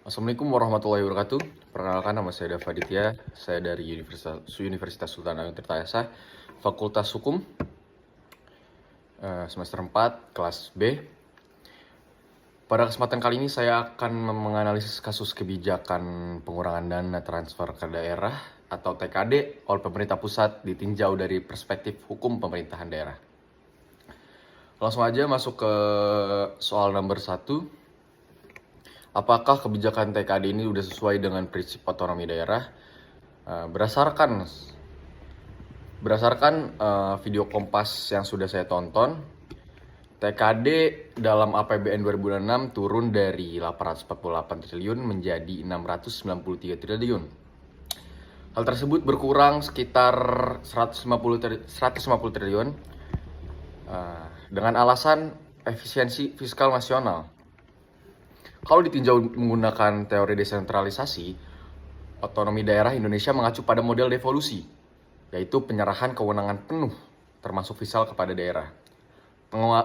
Assalamualaikum warahmatullahi wabarakatuh. Perkenalkan, nama saya Dava Aditya. Saya dari Universitas Sultan Agung Tirtayasa, Fakultas Hukum, semester 4, kelas B. Pada kesempatan kali ini saya akan menganalisis kasus kebijakan pengurangan dana transfer ke daerah atau TKD oleh pemerintah pusat ditinjau dari perspektif hukum pemerintahan daerah. Langsung aja masuk ke soal nomor 1. Apakah kebijakan TKD ini sudah sesuai dengan prinsip otonomi daerah? Berdasarkan video Kompas yang sudah saya tonton, TKD dalam APBN 2006 turun dari 848 triliun menjadi 693 triliun. Hal tersebut berkurang sekitar 150 triliun dengan alasan efisiensi fiskal nasional. Kalau ditinjau menggunakan teori desentralisasi, otonomi daerah Indonesia mengacu pada model devolusi, yaitu penyerahan kewenangan penuh termasuk fiskal kepada daerah.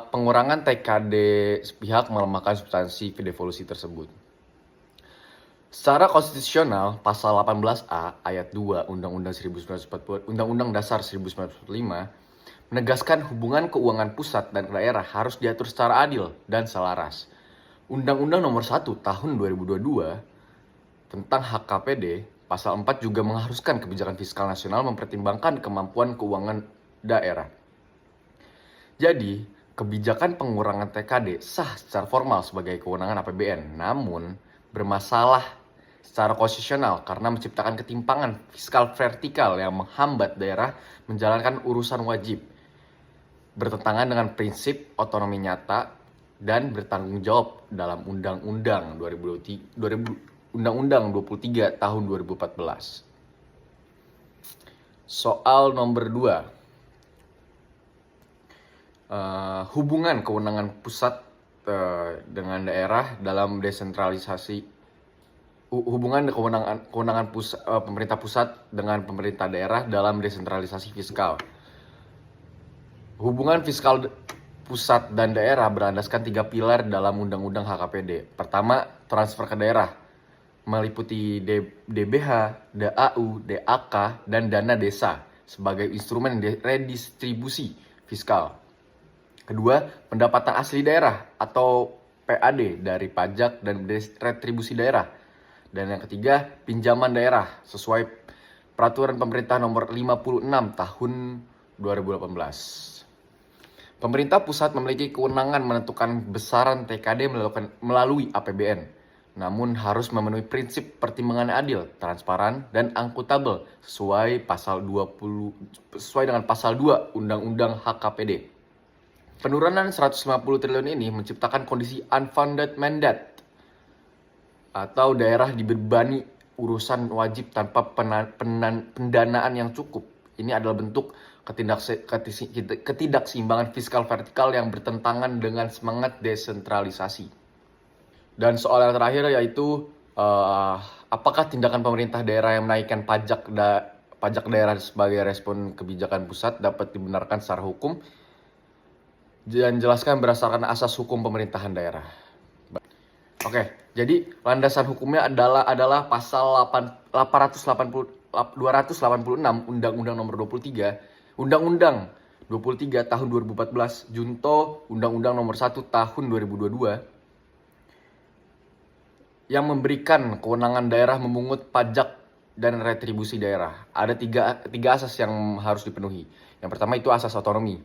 Pengurangan TKD sepihak melemahkan substansi devolusi tersebut. Secara konstitusional, pasal 18A ayat 2 Undang-Undang Dasar 1945 menegaskan hubungan keuangan pusat dan daerah harus diatur secara adil dan selaras. Undang-Undang Nomor 1 Tahun 2022 tentang HKPD, Pasal 4 juga mengharuskan kebijakan fiskal nasional mempertimbangkan kemampuan keuangan daerah. Jadi, kebijakan pengurangan TKD sah secara formal sebagai kewenangan APBN, namun bermasalah secara konstitusional karena menciptakan ketimpangan fiskal vertikal yang menghambat daerah menjalankan urusan wajib, bertentangan dengan prinsip otonomi nyata dan bertanggung jawab dalam Undang-Undang 23 tahun 2014. Soal nomor 2. Hubungan kewenangan pusat dengan daerah dalam desentralisasi. Hubungan kewenangan pemerintah pusat dengan pemerintah daerah dalam desentralisasi fiskal. Hubungan fiskal pusat dan daerah berlandaskan 3 pilar dalam Undang-Undang HKPD. Pertama, transfer ke daerah, meliputi DBH, DAU, DAK, dan dana desa sebagai instrumen redistribusi fiskal. Kedua, pendapatan asli daerah atau PAD dari pajak dan retribusi daerah. Dan yang ketiga, pinjaman daerah sesuai Peraturan Pemerintah Nomor 56 Tahun 2018. Pemerintah pusat memiliki kewenangan menentukan besaran TKD melalui APBN, namun harus memenuhi prinsip pertimbangan adil, transparan, dan akuntabel sesuai dengan pasal 2 Undang-Undang HKPD. Penurunan 150 triliun ini menciptakan kondisi unfunded mandate atau daerah dibebani urusan wajib tanpa pendanaan yang cukup. Ini adalah bentuk ketidakseimbangan fiskal vertikal yang bertentangan dengan semangat desentralisasi. Dan soal yang terakhir yaitu apakah tindakan pemerintah daerah yang menaikkan pajak daerah sebagai respon kebijakan pusat dapat dibenarkan secara hukum dan jelaskan berdasarkan asas hukum pemerintahan daerah. Oke, jadi landasan hukumnya adalah pasal 286 Undang-Undang Nomor 23 Undang-Undang 23 Tahun 2014 Junto Undang-Undang Nomor 1 Tahun 2022 yang memberikan kewenangan daerah memungut pajak dan retribusi daerah. Ada tiga asas yang harus dipenuhi. Yang pertama itu asas otonomi.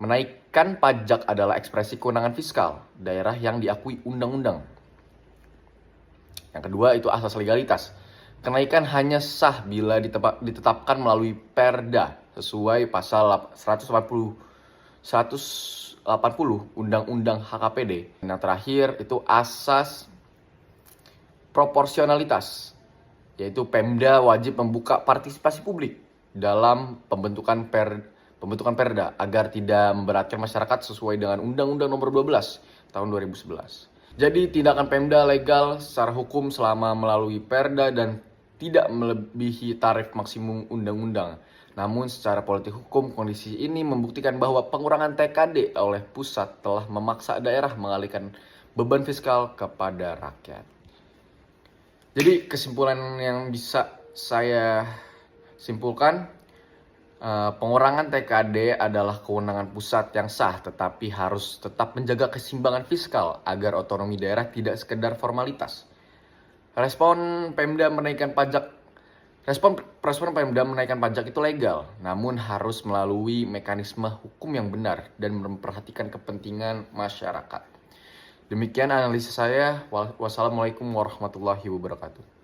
Menaikkan pajak adalah ekspresi kewenangan fiskal daerah yang diakui undang-undang. Yang kedua itu asas legalitas. Kenaikan hanya sah bila ditetapkan melalui Perda sesuai pasal 180 Undang-Undang HKPD. Yang terakhir itu asas proporsionalitas, yaitu Pemda wajib membuka partisipasi publik dalam pembentukan Perda agar tidak memberatkan masyarakat sesuai dengan Undang-Undang Nomor 12 Tahun 2011. Jadi tindakan Pemda legal secara hukum selama melalui Perda dan tidak melebihi tarif maksimum undang-undang. Namun secara politik hukum, kondisi ini membuktikan bahwa pengurangan TKD oleh pusat telah memaksa daerah mengalihkan beban fiskal kepada rakyat. Jadi kesimpulan yang bisa saya simpulkan, pengurangan TKD adalah kewenangan pusat yang sah, tetapi harus tetap menjaga keseimbangan fiskal agar otonomi daerah tidak sekedar formalitas. Respon Pemda menaikkan pajak itu legal, namun harus melalui mekanisme hukum yang benar dan memperhatikan kepentingan masyarakat. Demikian analisis saya. Wassalamualaikum warahmatullahi wabarakatuh.